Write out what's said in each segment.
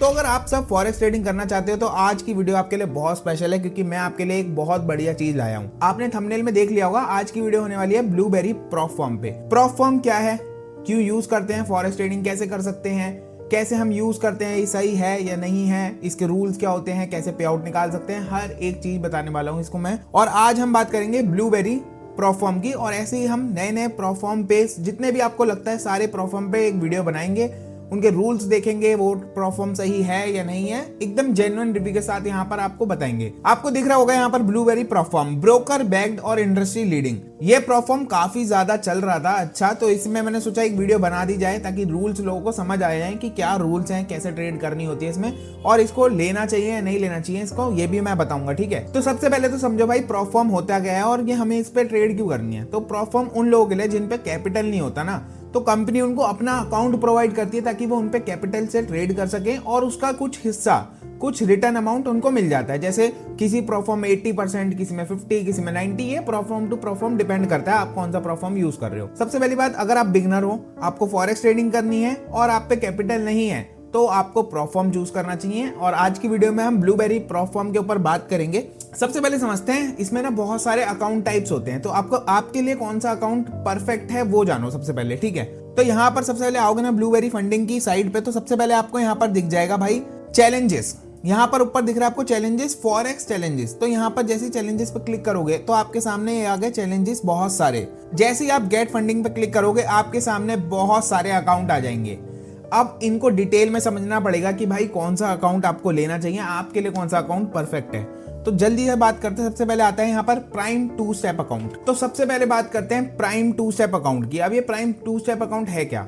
तो अगर आप सब फॉरेक्स ट्रेडिंग करना चाहते हो तो आज की वीडियो आपके लिए बहुत स्पेशल है, क्योंकि मैं आपके लिए एक बहुत बढ़िया चीज लाया हूँ। आपने थंबनेल में देख लिया होगा, आज की वीडियो होने वाली है ब्लूबेरी प्रॉफ फॉर्म पे। प्रॉफ फॉर्म क्या है, क्यों यूज करते हैं, फॉरेक्स ट्रेडिंग कैसे कर सकते हैं, कैसे हम यूज करते हैं, ये सही है या नहीं है, इसके रूल्स क्या होते हैं, कैसे पे आउट निकाल सकते हैं, हर एक चीज बताने वाला हूँ इसको मैं। और आज हम बात करेंगे ब्लूबेरी प्रॉफ फॉर्म की, और ऐसे ही हम नए नए प्रॉफ फॉर्म पे जितने भी आपको लगता है सारे प्रॉफ फॉर्म पे एक वीडियो बनाएंगे, उनके रूल्स देखेंगे, वो प्रॉफ फॉर्म सही है या नहीं है, एकदम जेन्युइन रिव्यू के साथ यहाँ पर आपको बताएंगे। आपको दिख रहा होगा यहाँ पर blueberry prof form, broker bagged और इंडस्ट्री लीडिंग। ये प्रॉफ फॉर्म काफी ज्यादा चल रहा था अच्छा, तो इसमें मैंने सोचा एक वीडियो बना दी जाए ताकि रूल्स लोगों को समझ आ जाए कि क्या रूल्स हैं, कैसे ट्रेड करनी होती है इसमें, और इसको लेना चाहिए या नहीं लेना चाहिए इसको, ये भी मैं बताऊंगा। ठीक है, तो सबसे पहले तो समझो भाई प्रॉफ फॉर्म होता क्या है और ये हमें इस पे ट्रेड क्यों करनी है। तो प्रॉफ फॉर्म उन लोगों के लिए जिन पे कैपिटल नहीं होता ना, तो कंपनी उनको अपना अकाउंट प्रोवाइड करती है ताकि वो उन पे कैपिटल से ट्रेड कर सकें, और उसका कुछ हिस्सा, कुछ रिटर्न अमाउंट उनको मिल जाता है। जैसे किसी प्रोफॉर्म में 80%, किसी में 50, किसी में 90, ये प्रोफॉर्म टू प्रोफॉर्म डिपेंड करता है आप कौन सा प्रोफॉर्म यूज कर रहे हो। सबसे पहली बात, अगर आप बिगनर हो, आपको फॉरेक्स ट्रेडिंग करनी है और आप पे कैपिटल नहीं है, तो आपको प्रोफॉर्म चूज करना चाहिए। और आज की वीडियो में हम ब्लूबेरी प्रोफॉर्म के ऊपर बात करेंगे। सबसे पहले समझते हैं, इसमें ना बहुत सारे अकाउंट टाइप्स होते हैं, तो आपको आपके लिए कौन सा अकाउंट परफेक्ट है वो जानो सबसे पहले। ठीक है, तो यहाँ पर सबसे पहले आओगे ना ब्लूबेरी फंडिंग की साइड पे, तो सबसे पहले आपको यहाँ पर दिख जाएगा भाई चैलेंजेस। यहाँ पर ऊपर दिख रहा है आपको चैलेंजेस, फॉरेक्स चैलेंजेस। तो यहाँ पर जैसे चैलेंजेस पे क्लिक करोगे तो आपके सामने ये आ गए चैलेंजेस बहुत सारे। जैसे ही आप गेट फंडिंग पे क्लिक करोगे आपके सामने बहुत सारे अकाउंट आ जाएंगे। अब इनको डिटेल में समझना पड़ेगा कि भाई कौन सा अकाउंट आपको लेना चाहिए, आपके लिए कौन सा अकाउंट परफेक्ट है। तो जल्दी से बात करते हैं। सबसे पहले आता है यहाँ पर प्राइम टू स्टेप अकाउंट। तो सबसे पहले बात करते हैं प्राइम टू स्टेप अकाउंट की। अब ये प्राइम टू स्टेप अकाउंट है क्या,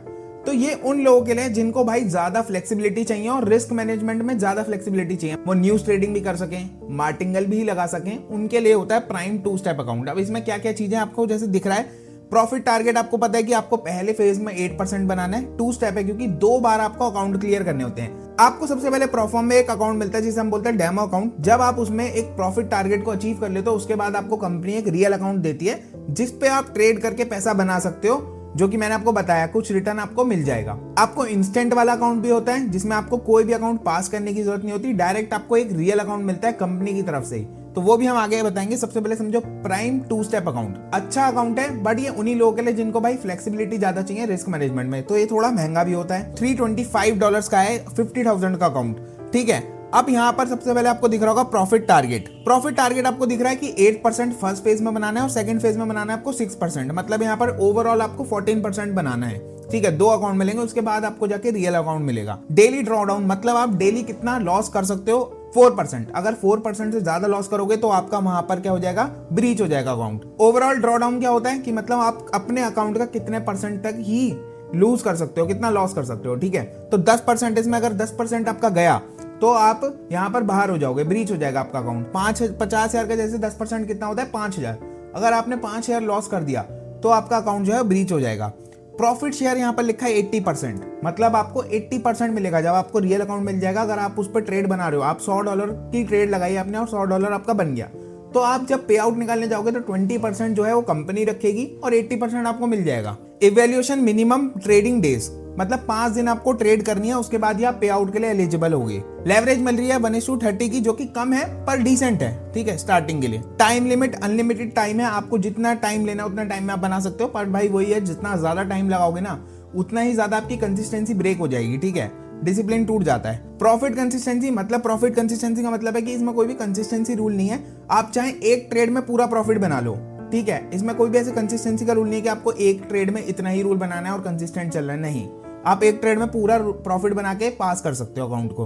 तो ये उन लोगों के लिए जिनको भाई ज्यादा फ्लेक्सिबिलिटी चाहिए और रिस्क मैनेजमेंट में ज्यादा फ्लेक्सिबिलिटी चाहिए, वो न्यूज ट्रेडिंग भी कर सकें, मार्टिंगल भी लगा सकें, उनके लिए होता है प्राइम टू स्टेप अकाउंट। अब इसमें क्या क्या चीजें आपको जैसे दिख रहा है, प्रॉफिट टारगेट आपको पता है कि आपको पहले फेज में 8% बनाना है। टू स्टेप है क्योंकि 2 बार आपको अकाउंट क्लियर करने होते हैं। आपको सबसे पहले प्रोफॉर्म में एक अकाउंट मिलता है जिसे हम बोलते हैं डेमो अकाउंट। जब आप उसमें एक प्रॉफिट टारगेट को अचीव कर लेते हो, उसके बाद आपको कंपनी एक रियल अकाउंट देती है जिस पे आप ट्रेड करके पैसा बना सकते हो, जो कि मैंने आपको बताया, कुछ रिटर्न आपको मिल जाएगा। आपको इंस्टेंट वाला अकाउंट भी होता है जिसमें आपको कोई भी अकाउंट पास करने की जरूरत नहीं होती, डायरेक्ट आपको एक रियल अकाउंट मिलता है कंपनी की तरफ से ही, तो वो भी हम आगे बताएंगे। सबसे पहले समझो प्राइम टू स्टेप अकाउंट अच्छा अकाउंट है, बट ये उन्हीं लोगों के लिए जिनको भाई फ्लेक्सिबिलिटी ज्यादा चाहिए रिस्क मैनेजमेंट में, तो ये थोड़ा महंगा भी होता है। $325 का है, 50,000 का अकाउंट। ठीक है, अब यहाँ पर सबसे पहले आपको दिख रहा होगा प्रॉफिट टारगेट। प्रॉफिट टारगेट आपको दिख रहा है कि 8% फर्स्ट फेज में बनाना है और सेकंड फेज में बनाना है आपको 6%, मतलब यहाँ पर ओवरऑल आपको 14% बनाना है। ठीक है, 2 अकाउंट मिलेंगे, उसके बाद आपको जाके रियल अकाउंट मिलेगा। डेली ड्रॉडाउन, मतलब आप डेली कितना लॉस कर सकते हो, 4%। अगर 4% से ज्यादा लॉस करोगे तो आपका वहां पर क्या हो जाएगा, ब्रीच हो जाएगा अकाउंट। ओवरऑल ड्रॉडाउन क्या होता है कि मतलब आप अपने अकाउंट का कितने परसेंट तक ही लूज कर सकते हो, कितना लॉस कर सकते हो। ठीक है, तो 10% में अगर 10% आपका गया तो आप यहाँ पर बाहर हो जाओगे, ब्रीच हो जाएगा आपका अकाउंट। 50,000 का जैसे 10% कितना होता है, 5,000। अगर आपने 5,000 लॉस कर दिया तो आपका अकाउंट जो है ब्रीच हो जाएगा। प्रॉफिट शेयर यहाँ पर लिखा है 80%, मतलब आपको 80% मिलेगा जब आपको रियल अकाउंट मिल जाएगा। अगर आप उस पर ट्रेड बना रहे हो, आप $100 की ट्रेड लगाई आपने और $100 आपका बन गया, तो आप जब पे आउट निकालने जाओगे तो 20% जो है वो कंपनी रखेगी और 80% आपको मिल जाएगा। इवैल्यूएशन मिनिमम ट्रेडिंग डेज, मतलब 5 दिन आपको ट्रेड करनी है, उसके बाद ही आप पे आउट के लिए एलिजिबल होगी। लेवरेज मिल रही है 1:30 की, जो कि कम है पर डिसेंट है। ठीक है, स्टार्टिंग के लिए। टाइम लिमिट अनलिमिटेड टाइम है, आपको जितना टाइम लेना उतना टाइम में आप बना सकते हो, पर भाई वही है, जितना ज्यादा टाइम लगाओगे ना उतना ही ज्यादा आपकी कंसिस्टेंसी ब्रेक हो जाएगी। ठीक है, डिसिप्लिन टूट जाता है। प्रॉफिट कंसिस्टेंसी, मतलब प्रॉफिट कंसिस्टेंसी का मतलब है कि इसमें कोई भी कंसिस्टेंसी रूल नहीं है, आप चाहे एक ट्रेड में पूरा प्रॉफिट बना लो। ठीक है, इसमें कोई भी ऐसे कंसिस्टेंसी का रूल नहीं है कि आपको एक ट्रेड में इतना ही रूल बनाना है और कंसिस्टेंट चल रहा है, नहीं, आप एक ट्रेड में पूरा प्रॉफिट बना के पास कर सकते हो अकाउंट को।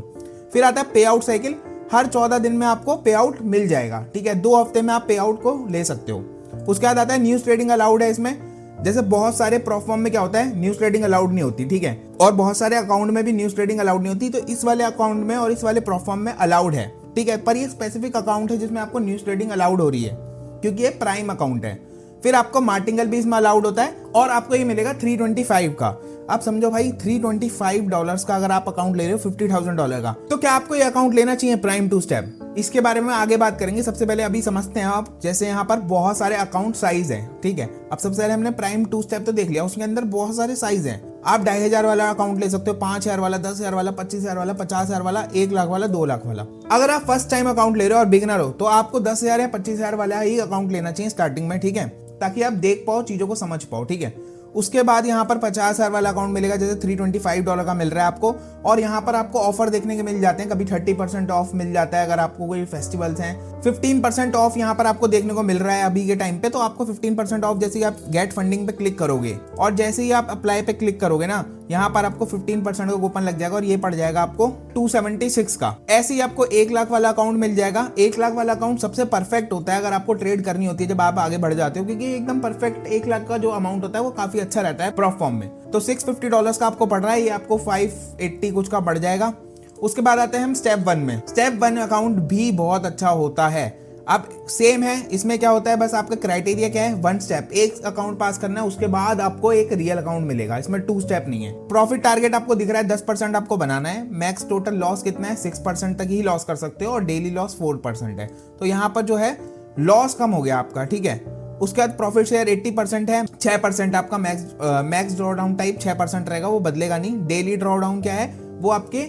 फिर आता है पे आउट साइकिल, हर 14 दिन में आपको पे आउट मिल जाएगा। ठीक है, 2 हफ्ते में आप पे आउट को ले सकते हो। उसके बाद आता है न्यूज ट्रेडिंग अलाउड है इसमें। जैसे बहुत सारे प्रोफॉर्म में क्या होता है, न्यूज ट्रेडिंग अलाउड नहीं होती। ठीक है, और बहुत सारे अकाउंट में भी न्यूज ट्रेडिंग अलाउड नहीं होती, तो इस वाले अकाउंट में और इस वाले प्रोफॉर्म में अलाउड है। ठीक है, पर ये स्पेसिफिक अकाउंट है जिसमें आपको न्यूज ट्रेडिंग अलाउड हो रही है क्योंकि ये प्राइम अकाउंट है। फिर आपको मार्टिंगल भी इसमें अलाउड होता है और आपको ये मिलेगा 325 का। आप समझो भाई $325 का अगर आप अकाउंट ले रहे हो $50,000 का, तो क्या आपको ये अकाउंट लेना चाहिए प्राइम टू स्टेप? इसके बारे में आगे बात करेंगे। सबसे पहले अभी समझते हैं आप, जैसे यहाँ पर बहुत सारे अकाउंट साइज है। ठीक है, अब सबसे पहले हमने प्राइम टू स्टेप तो देख लिया, उसके अंदर बहुत सारे साइज हैं। आप 2,500 वाला अकाउंट ले सकते हो, 5,000 वाला, 10,000 वाला, 25,000 वाला, 50,000 वाला, 1 लाख वाला, 2 लाख वाला। अगर आप फर्स्ट टाइम अकाउंट ले रहे हो और बिगिनर हो तो आपको 10,000 या 25,000 वाला ही अकाउंट लेना चाहिए स्टार्टिंग में, ठीक है, ताकि आप देख पाओ, चीजों को समझ पाओ, ठीक है। उसके बाद यहाँ पर 50,000 वाला अकाउंट मिलेगा, जैसे $325 का मिल रहा है आपको, और यहाँ पर आपको ऑफर देखने के मिल जाते हैं, कभी 30% ऑफ मिल जाता है अगर आपको कोई फेस्टिवल्स हैं, 15% ऑफ यहाँ पर आपको देखने को मिल रहा है अभी के टाइम पे। तो आपको 15% ऑफ जैसे ही आप गेट फंडिंग पे क्लिक करोगे और जैसे ही आप अप्लाई पे क्लिक करोगे ना, यहाँ पर आपको 15% का कूपन लग जाएगा और ये पड़ जाएगा आपको 276 का। ऐसे ही आपको 1 लाख वाला अकाउंट मिल जाएगा। 1 लाख वाला अकाउंट सबसे परफेक्ट होता है अगर आपको ट्रेड करनी होती है जब आप आगे बढ़ जाते हो, क्योंकि एकदम परफेक्ट 1 लाख का जो अमाउंट होता है वो काफी अच्छा रहता है प्रॉफॉर्म में। तो $650 का आपको पड़ रहा है, ये आपको 580 कुछ का पड़ जाएगा। उसके बाद आते हैं हम स्टेप 1 में। स्टेप 1 अकाउंट भी बहुत अच्छा होता है। अब सेम है, इसमें क्या होता है, बस आपका क्राइटेरिया क्या है, 1 स्टेप, एक अकाउंट पास करना है, उसके बाद आपको एक रियल अकाउंट मिलेगा। इसमें 2 स्टेप नहीं है। प्रॉफिट टारगेट आपको दिख रहा है 10% आपको बनाना है। मैक्स टोटल लॉस कितना है, 6% तक ही लॉस कर सकते हो और डेली लॉस 4% है। तो यहाँ पर जो है लॉस कम हो गया आपका, ठीक है। उसके बाद प्रॉफिट शेयर 80% है, 6% आपका मैक्स ड्रॉ डाउन टाइप 6% रहेगा, वो बदलेगा नहीं। डेली ड्रॉ डाउन क्या है, वो आपके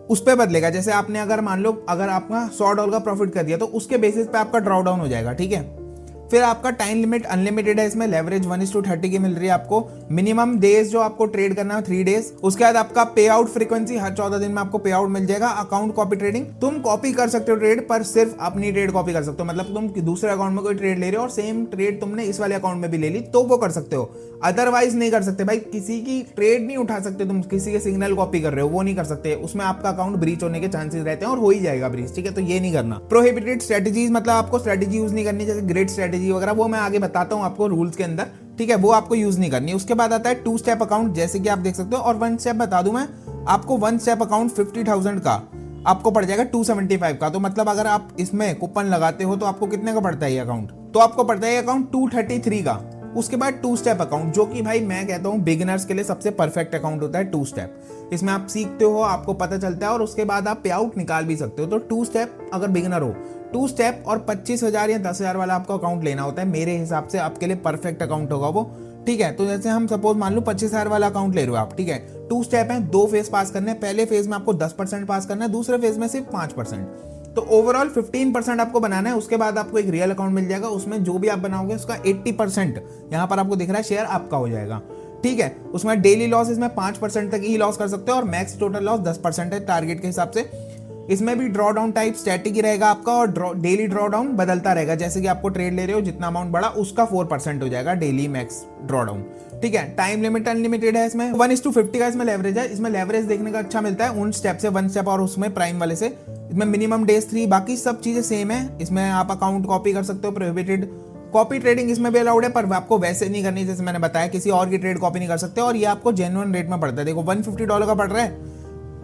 उस पे बदलेगा। जैसे आपने अगर मान लो अगर आपका $100 का प्रॉफिट कर दिया तो उसके बेसिस पे आपका ड्रॉ डाउन हो जाएगा, ठीक है। फिर आपका टाइम लिमिट अनलिमिटेड है, इसमें लेवरेज 1:30 की मिल रही है आपको। मिनिमम डेज जो आपको ट्रेड करना है 3 डेज। उसके बाद आपका पे आउट फ्रीक्वेंसी हर 14 दिन में आपको पे आउट मिल जाएगा। अकाउंट कॉपी ट्रेडिंग, तुम कॉपी कर सकते हो ट्रेड, पर सिर्फ अपनी ट्रेड कॉपी कर सकते हो। मतलब तुम दूसरे अकाउंट में कोई ट्रेड ले रहे हो और सेम ट्रेड तुमने इस वाले अकाउंट में भी ले ली तो वो कर सकते हो, अदरवाइज नहीं कर सकते। भाई किसी की ट्रेड नहीं उठा सकते, तुम किसी के सिग्नल कॉपी कर रहे हो वो नहीं कर सकते, उसमें आपका अकाउंट ब्रीच होने के चांसेस रहते हैं और हो ही जाएगा ब्रीच, ठीक है। तो ये नहीं करना। प्रोहिबिटेड स्ट्रेटजीज, मतलब आपको स्ट्रेटजी यूज नहीं करनी, जैसे ग्रेड स्ट्रेटजी वगैरह, वो मैं आगे बताता हूँ आपको रूल्स के अंदर, ठीक है, वो आपको यूज नहीं करनी। उसके बाद आता है 2 स्टेप अकाउंट, जैसे कि आप देख सकते हो। और 1 स्टेप बता दूं मैं आपको, 1 स्टेप अकाउंट 50,000 का आपको पड़ जाएगा 275 का। तो मतलब अगर आप इसमें कूपन लगाते हो तो आपको कितने का पड़ता है ये अकाउंट, तो आपको पड़ता है ये अकाउंट 233 का। उसके बाद 2 स्टेप अकाउंट, जो कि भाई मैं कहता हूँ बिगिनर्स के लिए सबसे परफेक्ट अकाउंट होता है 2 स्टेप। इसमें आप सीखते हो, आपको पता चलता है और उसके बाद आप पे आउट निकाल भी सकते हो। तो 2 स्टेप अगर बिगिनर हो, 2 स्टेप और 25,000 या 10,000 वाला आपको अकाउंट लेना होता है, मेरे हिसाब से आपके लिए परफेक्ट अकाउंट होगा वो, ठीक है। तो जैसे हम सपोज मान लो 25,000 वाला अकाउंट ले रहे हो आप, ठीक है। 2 स्टेप है, 2 फेज पास करने हैं। पहले फेज में आपको 10% पास करना है, दूसरे फेज में सिर्फ 5%। तो ओवरऑल 15% आपको बनाना है। उसके बाद आपको एक रियल अकाउंट मिल जाएगा, उसमें जो भी आप बनाओगे उसका 80% यहाँ पर आपको दिख रहा है शेयर आपका हो जाएगा, ठीक है। उसमें डेली लॉस इसमें 5% तक ही लॉस कर सकते हो और मैक्स टोटल लॉस 10% है टारगेट के हिसाब से। इसमें भी ड्रॉ डाउन टाइप स्टैटिक ही रहेगा आपका और डेली ड्रॉ डाउन बदलता रहेगा। जैसे कि आपको ट्रेड ले रहे हो, जितना अमाउंट बढ़ा उसका 4% हो जाएगा डेली मैक्स ड्रॉ डाउन, ठीक है। टाइम लिमिट अनलिमिटेड है। इसमें 1:50 का इसमें लेवरेज है। इसमें लेवरेज देखने का अच्छा मिलता है उन स्टेप से, 1 स्टेप और उसमें प्राइम वाले से। इसमें मिनिमम डेज 3, बाकी सब चीजें सेम है। इसमें आप अकाउंट कॉपी कर सकते हो। प्रोहिबिटेड कॉपी ट्रेडिंग इसमें भी अलाउड है, पर आपको वैसे नहीं करनी जैसे मैंने बताया, किसी और की ट्रेड कॉपी नहीं कर सकते। और ये आपको जेन्युइन रेट में पड़ता है। देखो $150 का पड़ रहा है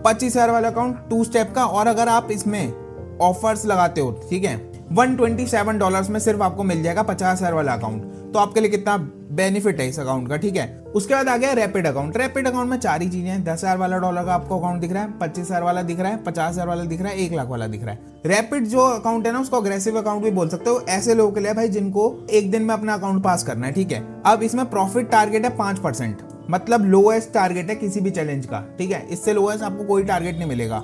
25,000 वाला अकाउंट 2 स्टेप का। और अगर आप इसमें ऑफर्स लगाते हो, ठीक है, $127 में सिर्फ आपको मिल जाएगा 50,000 वाला अकाउंट। तो आपके लिए कितना बेनिफिट है इस अकाउंट का, ठीक है। उसके बाद आ गया रैपिड अकाउंट। रैपिड अकाउंट में 4 ही चीजें हैं। 10,000 वाला डॉलर का आपको अकाउंट दिख रहा है, 25,000 वाला दिख रहा है, 50,000 वाला दिख रहा है, 1 लाख वाला दिख रहा है। रैपिड जो अकाउंट है ना, उसको अग्रेसिव अकाउंट भी बोल सकते हो। ऐसे लोगों के लिए भाई जिनको एक दिन में अपना अकाउंट पास करना है, ठीक है। अब इसमें प्रॉफिट टारगेट है 5%, मतलब लोएस्ट टारगेट है किसी भी चैलेंज का, ठीक है। इससे लोएस्ट आपको कोई टारगेट नहीं मिलेगा।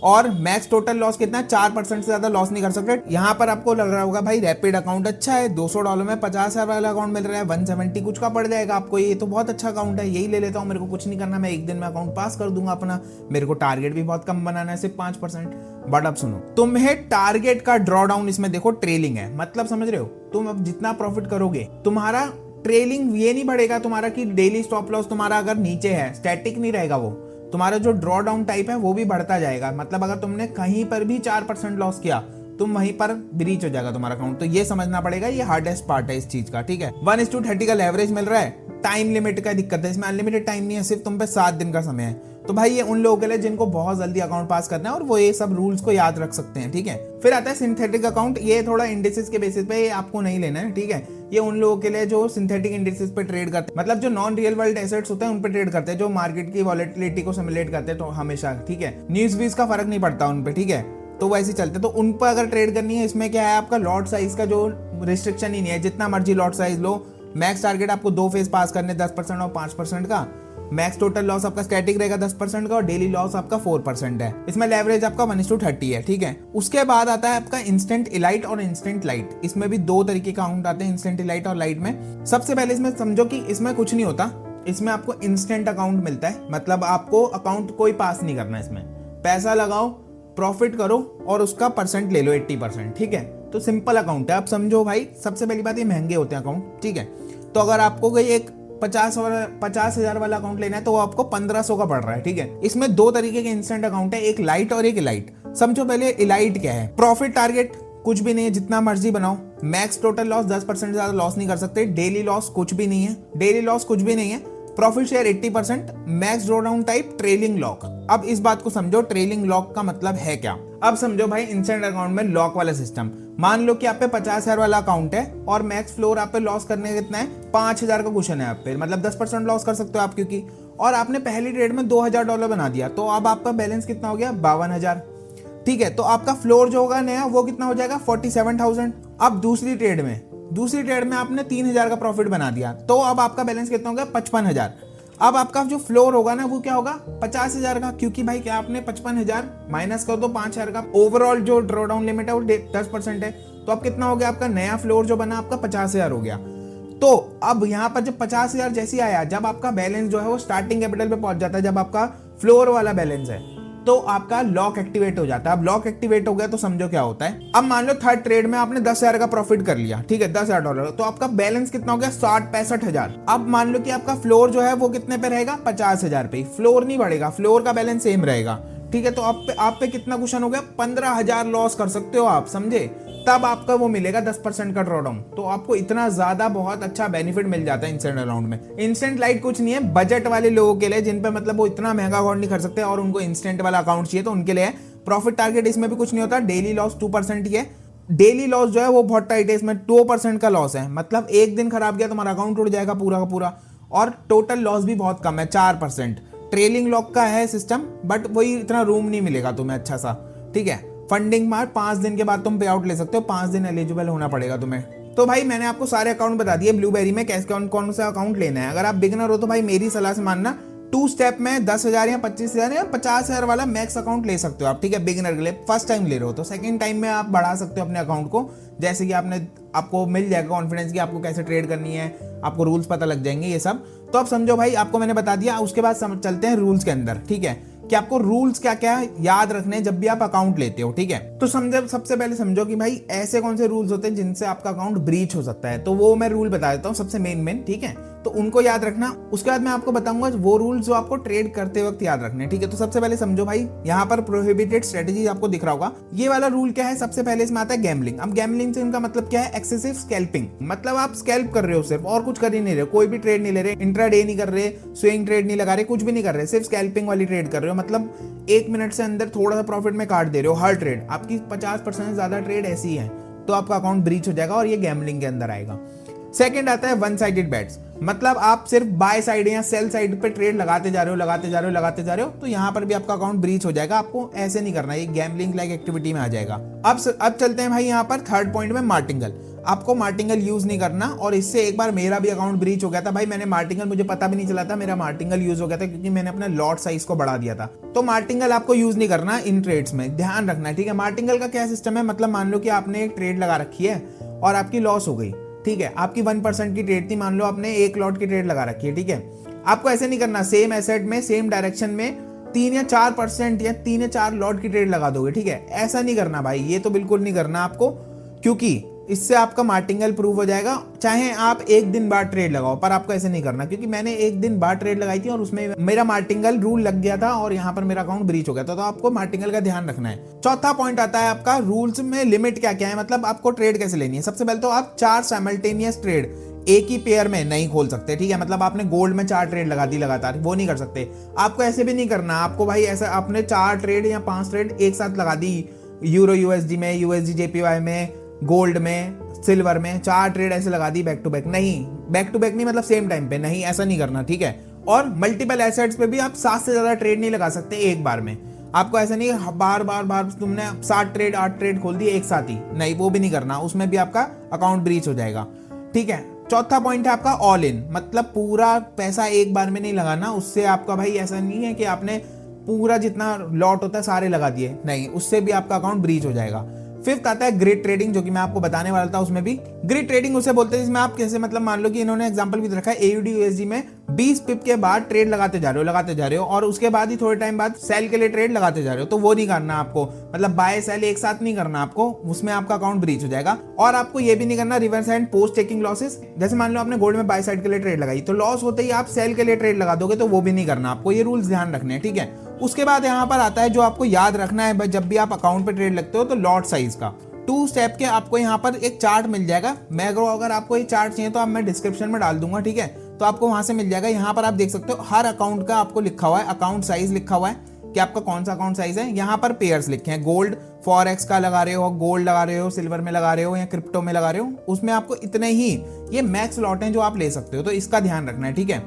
और मैक्स टोटल लॉस कितना है, 4% से ज्यादा लॉस नहीं कर सकते। यहाँ पर आपको लग रहा होगा भाई रैपिड अकाउंट अच्छा है, $200 में 50,000 वाला अकाउंट मिल रहा है, 170 कुछ का पड़ जाएगा आपको, ये तो बहुत अच्छा अकाउंट है, यही ले लेता हूँ, मेरे को कुछ नहीं करना, मैं एक दिन में अकाउंट पास कर दूंगा अपना, मेरे को टारगेट भी बहुत कम बनाना है, सिर्फ 5%। बट अब सुनो, तुम्हें टारगेट का ड्रॉ डाउन इसमें देखो ट्रेलिंग है, मतलब समझ रहे हो, तुम अब जितना प्रॉफिट करोगे तुम्हारा ट्रेलिंग ये नहीं बढ़ेगा तुम्हारा कि डेली स्टॉप लॉस तुम्हारा अगर नीचे है, स्टैटिक नहीं रहेगा वो, तुम्हारा जो ड्रॉ डाउन टाइप है वो भी बढ़ता जाएगा। मतलब अगर तुमने कहीं पर भी 4% लॉस किया तुम वहीं पर ब्रीच हो जाएगा तुम्हारा अकाउंट। तो ये समझना पड़ेगा, ये हार्डेस्ट पार्ट है इस चीज का, ठीक है। 1:30 का लेवरेज मिल रहा है। टाइम लिमिट का दिक्कत है, इसमें अनलिमिटेड टाइम नहीं है, सिर्फ तुम पे 7 दिन का समय है। तो भाई ये उन लोगों के लिए जिनको बहुत जल्दी अकाउंट पास करना है और वो ये सब रूल्स को याद रख सकते हैं, ठीक है। फिर आता है सिंथेटिक अकाउंट। ये थोड़ा इंडिसेस के बेसिस पे, ये आपको नहीं लेना है, ठीक है। ये उन लोगों के लिए जो सिंथेटिक इंडिसेस पे ट्रेड करते हैं, मतलब जो नॉन रियल वर्ल्ड एसेट्स होते हैं उन पे ट्रेड करते हैं, जो मार्केट की वॉलेटिलिटी को सिमुलेट करते हैं तो हमेशा, ठीक है। न्यूज व्यूज का फर्क नहीं पड़ता उन पे, ठीक है, तो वैसे चलते। तो उन पर अगर ट्रेड करनी है, इसमें क्या है, आपका लॉट साइज का जो रिस्ट्रिक्शन ही नहीं है, जितना मर्जी lot size low, max target आपको 2 फेज पास करने 10% और 5% का। मैक्स टोटल लॉस आपका स्टैटिक रहेगा 10% का और डेली लॉस आपका 4% है। इसमें लेवरेज आपका 1:30 है, ठीक है। उसके बाद आता है आपका इंस्टेंट इलाइट और इंस्टेंट लाइट। इसमें भी 2 तरीके का अकाउंट आते हैं इंस्टेंट इलाइट और लाइट में। सबसे पहले इसमें समझो कि इसमें कुछ नहीं होता, इसमें आपको इंस्टेंट अकाउंट मिलता है, मतलब आपको अकाउंट कोई पास नहीं करना। इसमें पैसा लगाओ, प्रॉफिट करो और उसका परसेंट ले लो 80%, ठीक है। तो सिंपल अकाउंट है। आप समझो भाई, सबसे पहली बात ये महंगे होते हैं अकाउंट, ठीक है। तो अगर आपको कोई एक 50,000 वाला अकाउंट लेना है तो वो आपको 1500 का पड़ रहा है, ठीक है। इसमें 2 तरीके के इंस्टेंट अकाउंट है, एक लाइट और एक इलाइट। समझो पहले इलाइट क्या है। प्रॉफिट टारगेट कुछ भी नहीं है, जितना मर्जी बनाओ। मैक्स टोटल लॉस 10% ज्यादा लॉस नहीं कर सकते। डेली लॉस कुछ भी नहीं है, डेली लॉस कुछ भी नहीं है। Profit share 80%। Max drawdown type trailing lock. अब इस बात को समझो, ट्रेलिंग लॉक का मतलब है क्या। अब समझो भाई, इंस्टेंट अकाउंट में लॉक वाला सिस्टम। मान लो कि आप पे 50,000 वाला अकाउंट है और मैक्स फ्लोर आप पे लॉस करने का कितना है, 5,000 का क्वेश्चन है आप पे, मतलब 10% लॉस कर सकते हो आप, क्योंकि और आपने पहली ट्रेड में $2,000 बना दिया, तो अब आपका बैलेंस कितना हो गया, 52,000, ठीक है। तो आपका फ्लोर जो होगा नया वो कितना हो जाएगा, 47,000। अब दूसरी ट्रेड में आपने 3,000 का प्रॉफिट बना दिया, तो अब आपका बैलेंस कितना हो गया, 55,000। अब आपका जो फ्लोर होगा ना वो क्या होगा, 50,000 का, क्योंकि भाई क्या आपने 55,000 माइनस कर दो 5,000 का। ओवरऑल जो ड्रॉडाउन लिमिट है वो 10% है, तो अब कितना हो गया आपका नया फ्लोर जो बना आपका 50,000 हो गया। तो अब यहाँ पर जब 50,000 जैसे ही आया, जब आपका बैलेंस जो है वो स्टार्टिंग कैपिटल पे पहुंच जाता है, जब आपका फ्लोर वाला बैलेंस है, तो आपका लॉक एक्टिवेट हो जाता है। अब लॉक एक्टिवेट हो गया तो समझो क्या होता है। अब मान लो थर्ड ट्रेड में आपने 10,000 का प्रॉफिट कर लिया, ठीक है, $10,000, तो आपका बैलेंस कितना हो गया, 65,000। अब मान लो कि आपका फ्लोर जो है वो कितने पे रहेगा, 50,000 पे। फ्लोर नहीं बढ़ेगा, फ्लोर का बैलेंस सेम रहेगा, ठीक है। तो आप पे कितना क्वेश्चन हो गया, 15,000 लॉस कर सकते हो आप, समझे। तब आपका वो मिलेगा 10% का ड्रॉडाउन। तो आपको इतना ज्यादा बहुत अच्छा बेनिफिट मिल जाता है इंस्टेंट अकाउंट में। इंस्टेंट लाइट कुछ नहीं है, बजट वाले लोगों के लिए, जिन पे मतलब वो इतना महंगा अकाउंट नहीं कर सकते और उनको इंस्टेंट वाला अकाउंट चाहिए, तो उनके लिए है। प्रॉफिट टारगेट इसमें भी कुछ नहीं होता, डेली लॉस 2% ही है। डेली लॉस जो है वो बहुत टाइट है, इसमें 2% का लॉस है, मतलब एक दिन खराब गया तुम्हारा अकाउंट उड़ जाएगा पूरा का पूरा। और टोटल लॉस भी बहुत कम है, 4%। ट्रेलिंग लॉक का है सिस्टम, बट वही इतना रूम नहीं मिलेगा तुम्हें अच्छा सा, ठीक है। फंडिंग मार 5 दिन के बाद तुम पे आउट ले सकते हो, 5 दिन एलिजिबल होना पड़ेगा तुम्हें। तो भाई मैंने आपको सारे अकाउंट बता दिए ब्लूबेरी में कैसे कौन सा अकाउंट लेना है। अगर आप बिगनर हो तो भाई मेरी सलाह से मानना, 2 स्टेप में 10,000 या 25,000 या 50,000 वाला मैक्स अकाउंट ले सकते हो आप, ठीक है, बिगिनर के लिए। फर्स्ट टाइम ले रहे हो तो सेकंड टाइम में आप बढ़ा सकते हो अपने अकाउंट को, जैसे कि आपको मिल जाएगा कॉन्फिडेंस कि आपको कैसे ट्रेड करनी है, आपको रूल्स पता लग जाएंगे ये सब। तो अब समझो भाई, आपको मैंने बता दिया। उसके बाद चलते हैं रूल्स के अंदर, ठीक है, कि आपको रूल्स क्या क्या याद रखने जब भी आप अकाउंट लेते हो, ठीक है। तो सबसे पहले समझो कि भाई ऐसे कौन से रूल्स होते हैं जिनसे आपका अकाउंट ब्रीच हो सकता है, तो वो मैं रूल बता देता हूँ सबसे मेन, ठीक है। तो उनको याद रखना। उसके बाद मैं आपको बताऊंगा वो रूल्स जो आपको ट्रेड करते वक्त याद रखने, ठीक है। तो सबसे पहले समझो भाई, यहाँ पर प्रोहिबिटेड स्ट्रेटेजी आपको दिख रहा होगा। ये वाला रूल क्या है, सबसे पहले इसमें आता है गैम्बलिंग। अब गैम्बलिंग से इनका मतलब क्या है, एक्सेसिव स्कैल्पिंग, मतलब आप स्कैल्प कर रहे हो सिर्फ, और कुछ कर ही नहीं रहे, कोई भी ट्रेड नहीं ले रहे, इंट्राडे नहीं कर रहे, स्विंग ट्रेड नहीं लगा रहे, कुछ भी नहीं कर रहे, सिर्फ स्कैल्पिंग वाली ट्रेड कर रहे हो। मतलब 1 मिनट से अंदर थोड़ा सा प्रॉफिट में काट दे रहे हो हर ट्रेड। आपकी 50% से ज्यादा ट्रेड ऐसी है तो आपका अकाउंट ब्रीच हो जाएगा और ये गैम्बलिंग के अंदर आएगा। सेकंड आता है वन साइडेड बेट्स, मतलब आप सिर्फ बाय साइड या सेल साइड पे ट्रेड लगाते जा रहे हो, तो यहाँ पर भी आपका अकाउंट ब्रीच हो जाएगा। आपको ऐसे नहीं करना, ये गैम्बलिंग लाइक एक्टिविटी में आ जाएगा। अब चलते हैं भाई यहाँ पर थर्ड पॉइंट में, मार्टिंगल। आपको मार्टिंगल यूज नहीं करना, और इससे एक बार मेरा भी अकाउंट ब्रीच हो गया था भाई। मैंने मार्टिंगल, मुझे पता भी नहीं चला था मेरा मार्टिंगल यूज हो गया था, क्योंकि मैंने अपना लॉट साइज को बढ़ा दिया था। तो मार्टिंगल आपको यूज नहीं करना इन ट्रेड्स में, ध्यान रखना है, ठीक है। मार्टिंगल का क्या सिस्टम है, मतलब मान लो कि आपने एक ट्रेड लगा रखी है और आपकी लॉस हो गई, ठीक है। आपकी 1% की ट्रेड थी, मान लो आपने 1 लॉट की ट्रेड लगा रखी है, ठीक है। आपको ऐसे नहीं करना, सेम एसेट में सेम डायरेक्शन में 3 या 4% या 3 या 4 लॉट की ट्रेड लगा दोगे, ठीक है। ऐसा नहीं करना भाई, ये तो बिल्कुल नहीं करना आपको, क्योंकि इससे आपका मार्टिंगल प्रूव हो जाएगा। चाहे आप 1 दिन बाद ट्रेड लगाओ, पर आपको ऐसे नहीं करना, क्योंकि मैंने 1 दिन बाद ट्रेड लगाई थी और उसमें मेरा मार्टिंगल रूल लग गया था और यहाँ पर मेरा अकाउंट ब्रीच हो गया था। तो आपको मार्टिंगल का ध्यान रखना है। चौथा पॉइंट आता है आपका रूल्स में लिमिट क्या क्या है, मतलब आपको ट्रेड कैसे लेनी है। सबसे पहले तो आप 4 साइमल्टेनियस ट्रेड एक ही पेयर में नहीं खोल सकते, ठीक है। मतलब आपने गोल्ड में 4 ट्रेड लगा दी लगातार, वो नहीं कर सकते। आपको ऐसे भी नहीं करना, आपको भाई ऐसा आपने 4 ट्रेड या 5 ट्रेड एक साथ लगा दी, यूरो यूएसडी में, यूएसडी जेपीवाई में, गोल्ड में, सिल्वर में 4 ट्रेड ऐसे लगा दी बैक टू बैक नहीं, मतलब सेम टाइम पे नहीं, ऐसा नहीं करना, ठीक है। और मल्टीपल एसेट्स पे भी आप 7 से ज्यादा ट्रेड नहीं लगा सकते एक बार में। आपको ऐसा नहीं बार तुमने 7 ट्रेड 8 ट्रेड खोल दी एक साथ ही, नहीं, वो भी नहीं करना, उसमें भी आपका अकाउंट ब्रीच हो जाएगा, ठीक है। चौथा पॉइंट है आपका ऑल इन, मतलब पूरा पैसा एक बार में नहीं लगाना। उससे आपका भाई ऐसा नहीं है कि आपने पूरा जितना लॉट होता है सारे लगा दिए, नहीं, उससे भी आपका अकाउंट ब्रीच हो जाएगा। फिफ्थ आता है ग्रिड ट्रेडिंग, जो कि मैं आपको बताने वाला था। उसमें भी ग्रिड ट्रेडिंग उसे बोलते हैं जिसमें आप कैसे, मतलब मान लो कि इन्होंने एग्जांपल भी रखा है AUD USD में 20 पिप के बाद ट्रेड लगाते जा रहे हो और उसके बाद ही थोड़े टाइम बाद सेल के लिए ट्रेड लगाते जा रहे हो, तो वो नहीं करना आपको, मतलब बाय सेल एक साथ नहीं करना आपको, उसमें आपका अकाउंट ब्रीच हो जाएगा। और आपको ये भी नहीं करना reverse and post taking losses. जैसे मान लो आपने गोल्ड में बाय साइड के लिए ट्रेड लगाई, तो लॉस होते ही आप सेल के लिए ट्रेड लगा दोगे, तो वो भी नहीं करना आपको। ये रूल्स ध्यान रखने हैं, ठीक है। उसके बाद यहाँ पर आता है जो आपको याद रखना है जब भी आप अकाउंट पे ट्रेड लगते हो, तो लॉट साइज का 2 स्टेप के आपको यहाँ पर एक चार्ट मिल जाएगा। मैं अगर आपको ये चार्ट चाहिए तो आप मैं डिस्क्रिप्शन में डाल दूंगा, ठीक है, तो आपको वहां से मिल जाएगा। यहाँ पर आप देख सकते हो हर अकाउंट का आपको लिखा हुआ है, अकाउंट साइज लिखा हुआ है कि आपका कौन सा अकाउंट साइज है। यहाँ पर पेयर्स लिखे हैं, गोल्ड फॉरेक्स का लगा रहे हो, गोल्ड लगा रहे हो, सिल्वर में लगा रहे हो या क्रिप्टो में लगा रहे हो, उसमें आपको इतने ही ये मैक्स लॉट हैं जो आप ले सकते हो, तो इसका ध्यान रखना है, ठीक है।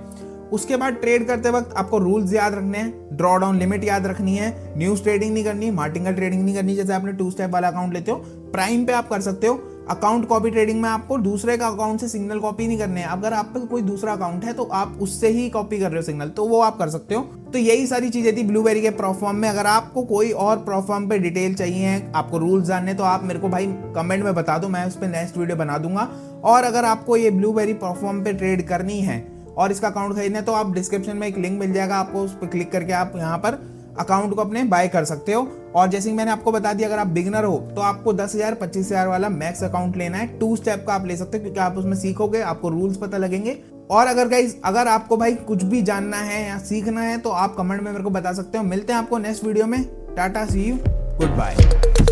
उसके बाद ट्रेड करते वक्त आपको रूल्स याद रखने हैं, ड्रॉ डाउन लिमिट याद रखनी है, न्यूज ट्रेडिंग नहीं करनी, मार्टिंगल ट्रेडिंग नहीं करनी। जैसे आपने 2 स्टेप वाला अकाउंट लेते हो, प्राइम पे आप कर सकते हो। अकाउंट कॉपी ट्रेडिंग में आपको दूसरे का अकाउंट से सिग्नल कॉपी नहीं करने हैं। अगर आप पे कोई दूसरा अकाउंट है तो आप उससे ही कॉपी कर रहे हो सिग्नल, तो वो आप कर सकते हो। तो यही सारी चीजें थी ब्लूबेरी के प्रोफॉर्म में। अगर आपको कोई और प्रोफॉर्म पे डिटेल चाहिए, आपको रूल्स जानने, तो आप मेरे को भाई कमेंट में बता दो, मैं उस पर नेक्स्ट वीडियो बना दूंगा। और अगर आपको ये ब्लूबेरी प्रोफॉर्म पे ट्रेड करनी है और इसका अकाउंट खरीदना है, तो आप डिस्क्रिप्शन में एक लिंक मिल जाएगा आपको, उस पर क्लिक करके आप यहाँ पर अकाउंट को अपने बाय कर सकते हो। और जैसे कि मैंने आपको बता दिया, अगर आप बिगनर हो तो आपको 10,000 25,000 वाला मैक्स अकाउंट लेना है। 2 स्टेप का आप ले सकते हो, क्योंकि आप उसमें सीखोगे, आपको रूल्स पता लगेंगे। और अगर आपको भाई कुछ भी जानना है या सीखना है तो आप कमेंट में मेरे को बता सकते हो। मिलते हैं आपको नेक्स्ट वीडियो में। टाटा, सी यू, गुड बाय।